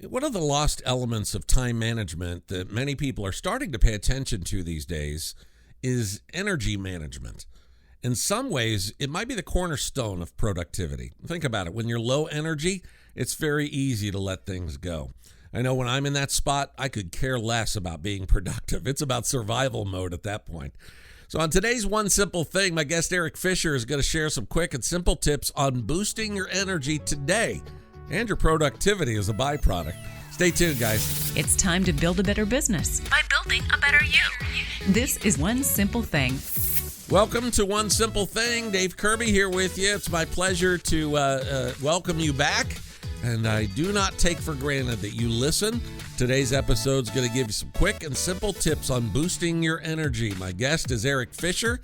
One of the lost elements of time management that many people are starting to pay attention to these days is energy management. In some ways, it might be the cornerstone of productivity. Think about it. When you're low energy, it's very easy to let things go. I know when I'm in that spot, I could care less about being productive. It's about survival mode at that point. So on today's One Simple Thing, my guest Erik Fisher is going to share some quick and simple tips on boosting your energy today and your productivity as a byproduct. Stay tuned, guys. It's time to build a better business by building a better you. This is One Simple Thing. Welcome to One Simple Thing. Dave Kirby here with you. It's my pleasure to welcome you back. And I do not take for granted that you listen. Today's episode is going to give you some quick and simple tips on boosting your energy. My guest is Erik Fisher.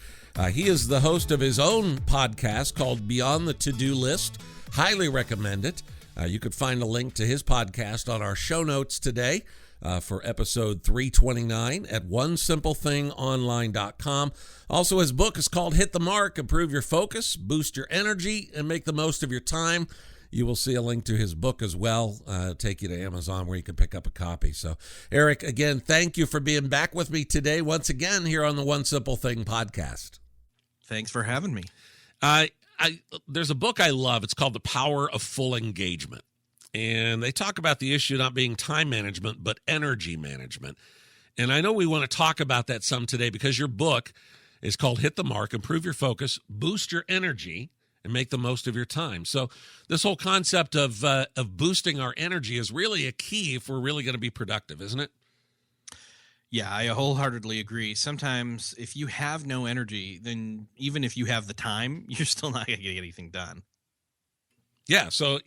He is the host of his own podcast called Beyond the To-Do List. Highly recommend it. You could find a link to his podcast on our show notes today for episode 329 at onesimplething.online.com. Also, his book is called Hit the Mark, Improve Your Focus, Boost Your Energy, and Make the Most of Your Time. You will see a link to his book as well. Take you to Amazon where you can pick up a copy. So, Erik, again, thank you for being back with me today once again here on the One Simple Thing podcast. Thanks for having me. There's a book I love. It's called The Power of Full Engagement. And they talk about the issue not being time management, but energy management. And I know we want to talk about that some today because your book is called Hit the Mark, Improve Your Focus, Boost Your Energy, and Make the Most of Your Time. So this whole concept of boosting our energy is really a key if we're really going to be productive, isn't it? Yeah, I wholeheartedly agree. Sometimes if you have no energy, then even if you have the time, you're still not going to get anything done. Yeah, so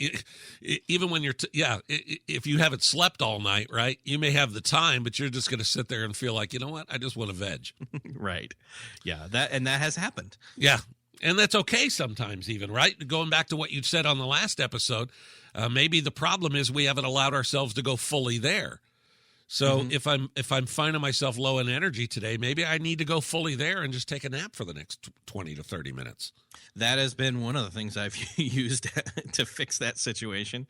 even when if you haven't slept all night, right, you may have the time, but you're just going to sit there and feel like, you know what, I just want to veg. Right. Yeah, that has happened. Yeah, and that's okay sometimes even, right? Going back to what you said on the last episode, maybe the problem is we haven't allowed ourselves to go fully there. So if I'm finding myself low in energy today, maybe I need to go fully there and just take a nap for the next 20 to 30 minutes. That has been one of the things I've used to fix that situation.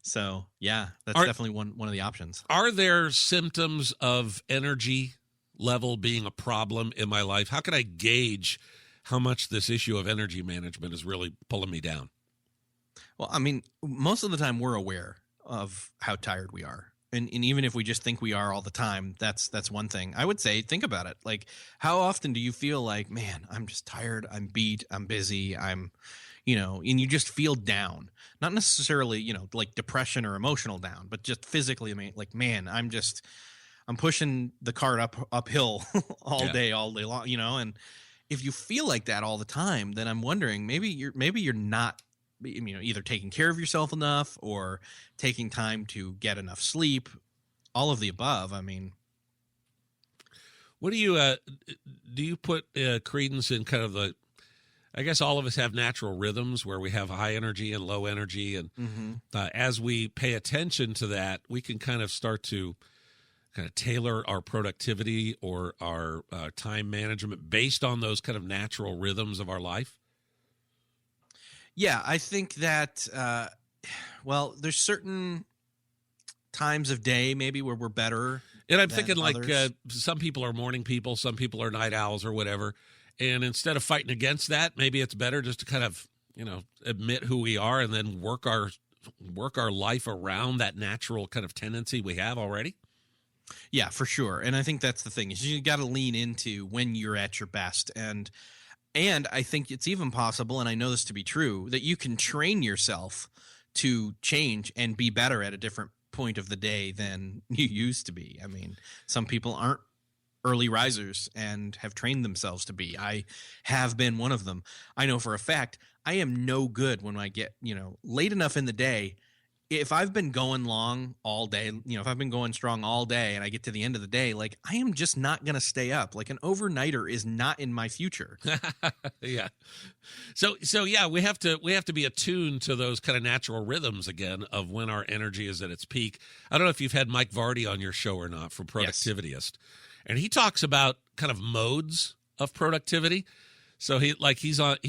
So, yeah, that's definitely one of the options. Are there symptoms of energy level being a problem in my life? How can I gauge how much this issue of energy management is really pulling me down? Well, I mean, most of the time we're aware of how tired we are. And even if we just think we are all the time, that's one thing. I would say, think about it. Like, how often do you feel like, man, I'm just tired, I'm beat, I'm busy, and you just feel down. Not necessarily, like depression or emotional down, but just physically, like, man, I'm pushing the cart uphill all day long, and if you feel like that all the time, then I'm wondering, maybe you're not either taking care of yourself enough or taking time to get enough sleep, all of the above. I mean, what do you put credence in kind of I guess all of us have natural rhythms where we have high energy and low energy. And as we pay attention to that, we can kind of start to kind of tailor our productivity or our time management based on those kind of natural rhythms of our life. Yeah, I think that, there's certain times of day maybe where we're better. And I'm thinking like others. Some people are morning people, some people are night owls or whatever. And instead of fighting against that, maybe it's better just to kind of, admit who we are and then work our life around that natural kind of tendency we have already. Yeah, for sure. And I think that's the thing is you got to lean into when you're at your best. And I think it's even possible, and I know this to be true, that you can train yourself to change and be better at a different point of the day than you used to be. I mean, some people aren't early risers and have trained themselves to be. I have been one of them. I know for a fact I am no good when I get, late enough in the day. If I've been going long all day, if I've been going strong all day and I get to the end of the day, like I am just not going to stay up. Like an overnighter is not in my future. Yeah. So yeah, we have to be attuned to those kind of natural rhythms again of when our energy is at its peak. I don't know if you've had Mike Vardy on your show or not from Productivityist. Yes. And he talks about kind of modes of productivity. So he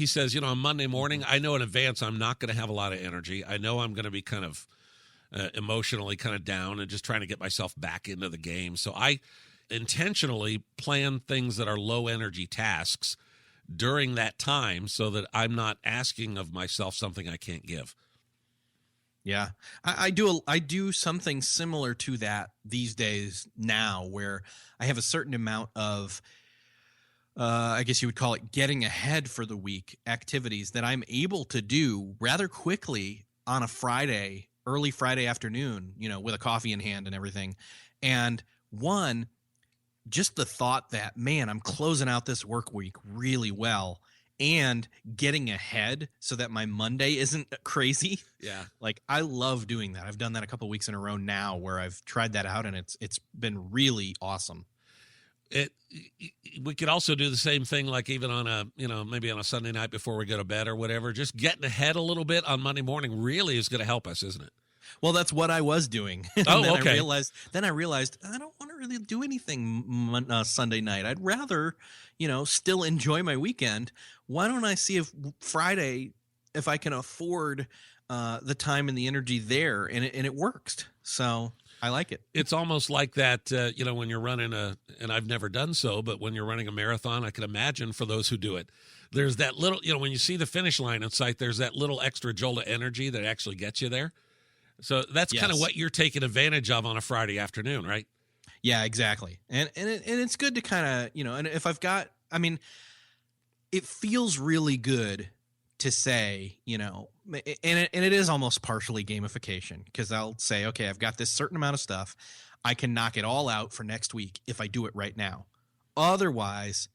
says, on Monday morning, I know in advance I'm not going to have a lot of energy. I know I'm going to be kind of emotionally kind of down and just trying to get myself back into the game. So I intentionally plan things that are low energy tasks during that time so that I'm not asking of myself something I can't give. Yeah, I do something similar to that these days now, where I have a certain amount of, I guess you would call it getting ahead for the week activities that I'm able to do rather quickly on a Friday, early Friday afternoon, with a coffee in hand and everything. And one, just the thought that, man, I'm closing out this work week really well and getting ahead so that my Monday isn't crazy. Yeah. Like, I love doing that. I've done that a couple of weeks in a row now where I've tried that out, and it's been really awesome. We could also do the same thing, like even on a, maybe on a Sunday night before we go to bed or whatever, just getting ahead a little bit on Monday morning really is going to help us, isn't it? Well, that's what I was doing. Oh, okay. I realized I don't want to really do anything Sunday night. I'd rather, still enjoy my weekend. Why don't I see if Friday, if I can afford the time and the energy there, and it works. So I like it. It's almost like that, when you're running and I've never done so, but when you're running a marathon, I can imagine for those who do it, there's that little, when you see the finish line in sight, there's that little extra jolt of energy that actually gets you there. So that's kind of what you're taking advantage of on a Friday afternoon, right? Yeah, exactly. And it's good to kind of, and if I've got, it feels really good to say, and it is almost partially gamification, because I'll say, okay, I've got this certain amount of stuff. I can knock it all out for next week if I do it right now. Otherwise,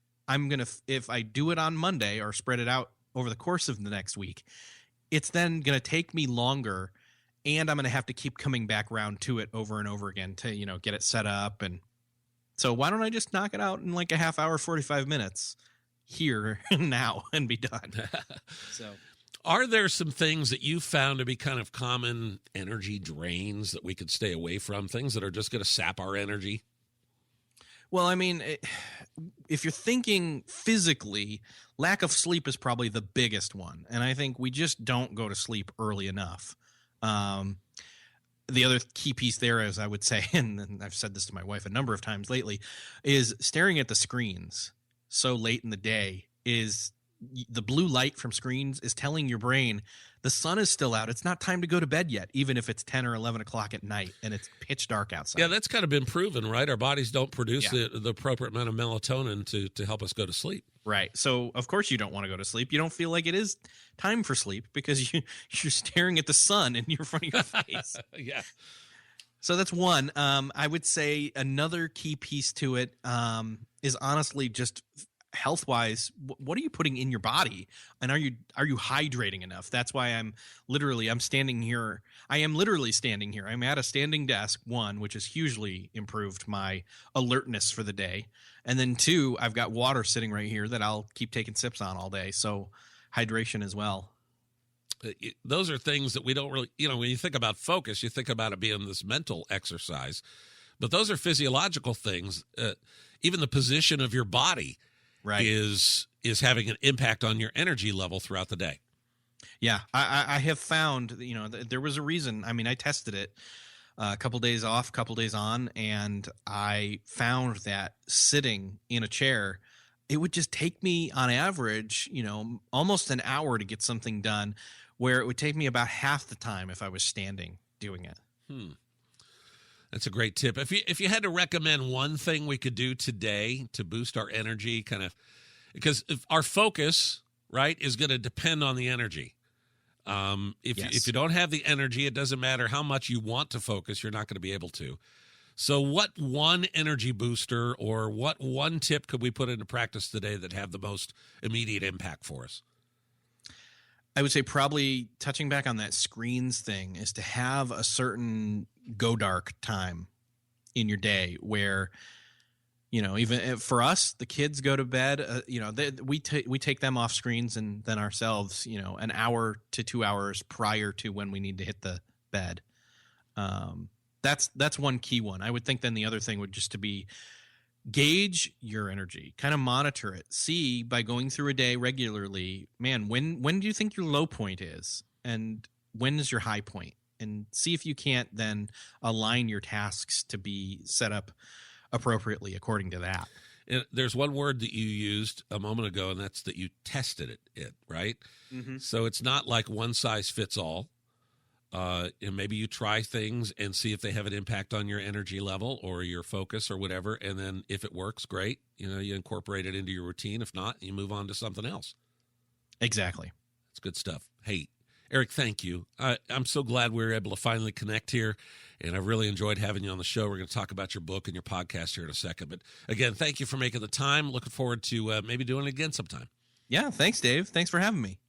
if I do it on Monday or spread it out over the course of the next week, it's then going to take me longer, and I'm going to have to keep coming back around to it over and over again to, get it set up. And so why don't I just knock it out in like a half hour, 45 minutes here now and be done? So are there some things that you found to be kind of common energy drains that we could stay away from, things that are just going to sap our energy? Well, if you're thinking physically, lack of sleep is probably the biggest one. And I think we just don't go to sleep early enough. The other key piece there is, I would say, and I've said this to my wife a number of times lately, is staring at the screens so late in the day. Is the blue light from screens is telling your brain the sun is still out. It's not time to go to bed yet, even if it's 10 or 11 o'clock at night and it's pitch dark outside. Yeah, that's kind of been proven, right? Our bodies don't produce the appropriate amount of melatonin to help us go to sleep. Right. So, of course, you don't want to go to sleep. You don't feel like it is time for sleep because you're staring at the sun in front of your face. Yeah. So that's one. I would say another key piece to it is honestly just health-wise, what are you putting in your body, and are you hydrating enough? That's why I'm standing here. I am literally standing here. I'm at a standing desk, one, which has hugely improved my alertness for the day, and then two, I've got water sitting right here that I'll keep taking sips on all day. So hydration as well. Those are things that we don't really, when you think about focus, you think about it being this mental exercise, but those are physiological things. Even the position of your body is having an impact on your energy level throughout the day. Yeah, I have found, there was a reason. I tested it a couple days off, couple days on, and I found that sitting in a chair, it would just take me on average, almost an hour to get something done, where it would take me about half the time if I was standing doing it. That's a great tip. If you had to recommend one thing we could do today to boost our energy, because if our focus, right, is going to depend on the energy. If you don't have the energy, it doesn't matter how much you want to focus, you're not going to be able to. So what one energy booster or what one tip could we put into practice today that have the most immediate impact for us? I would say probably touching back on that screens thing is to have a certain go dark time in your day where, even for us, the kids go to bed, we take them off screens and then ourselves, an hour to 2 hours prior to when we need to hit the bed. That's one key one. I would think then the other thing would just to be gauge your energy, kind of monitor it, see by going through a day regularly, man, when do you think your low point is and when is your high point? and see if you can't then align your tasks to be set up appropriately according to that. And there's one word that you used a moment ago, and that's that you tested it, right? Mm-hmm. So it's not like one size fits all. And maybe you try things and see if they have an impact on your energy level or your focus or whatever. And then if it works, great. You incorporate it into your routine. If not, you move on to something else. Exactly. That's good stuff. Hey, Erik, thank you. I'm so glad we were able to finally connect here, and I've really enjoyed having you on the show. We're going to talk about your book and your podcast here in a second. But again, thank you for making the time. Looking forward to maybe doing it again sometime. Yeah, thanks, Dave. Thanks for having me.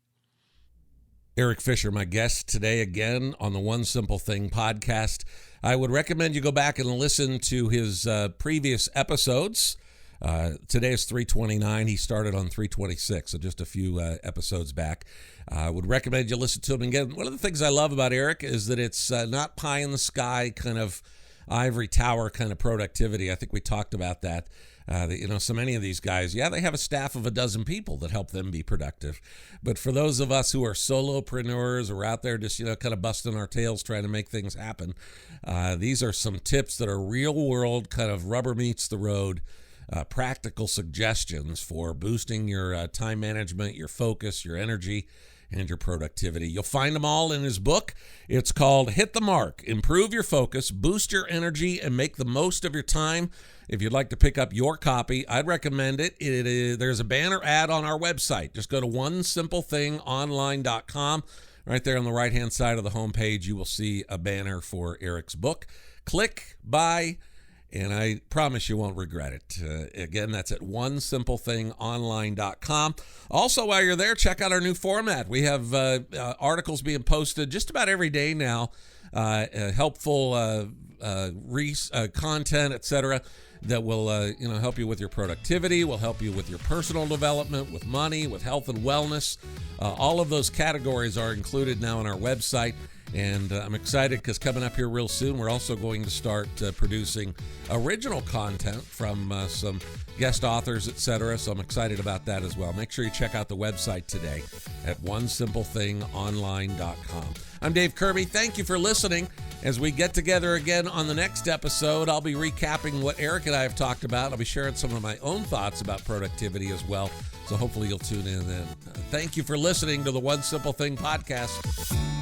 Erik Fisher, my guest today again on the One Simple Thing podcast. I would recommend you go back and listen to his previous episodes. Today is 329. He started on 326, so just a few episodes back. I would recommend you listen to him. Again, one of the things I love about Erik is that it's not pie in the sky kind of ivory tower kind of productivity. I think we talked about that. So many of these guys, they have a staff of a dozen people that help them be productive. But for those of us who are solopreneurs or out there just, kind of busting our tails trying to make things happen, these are some tips that are real world, kind of rubber meets the road, practical suggestions for boosting your time management, your focus, your energy, and your productivity. You'll find them all in his book. It's called Hit the Mark, Improve Your Focus, Boost Your Energy, and Make the Most of Your Time. If you'd like to pick up your copy, I'd recommend it. There's a banner ad on our website. Just go to onesimplethingonline.com. Right there on the right-hand side of the homepage, you will see a banner for Erik's book. Click, buy, and I promise you won't regret it. Again, that's at onesimplethingonline.com. Also, while you're there, check out our new format. We have articles being posted just about every day now, helpful content, etc., that will help you with your productivity, will help you with your personal development, with money, with health and wellness. All of those categories are included now on our website. And I'm excited because coming up here real soon, we're also going to start producing original content from some guest authors, etc. So I'm excited about that as well. Make sure you check out the website today at onesimplethingonline.com. I'm Dave Kirby. Thank you for listening. As we get together again on the next episode, I'll be recapping what Erik and I have talked about. I'll be sharing some of my own thoughts about productivity as well. So hopefully you'll tune in then. Thank you for listening to the One Simple Thing podcast.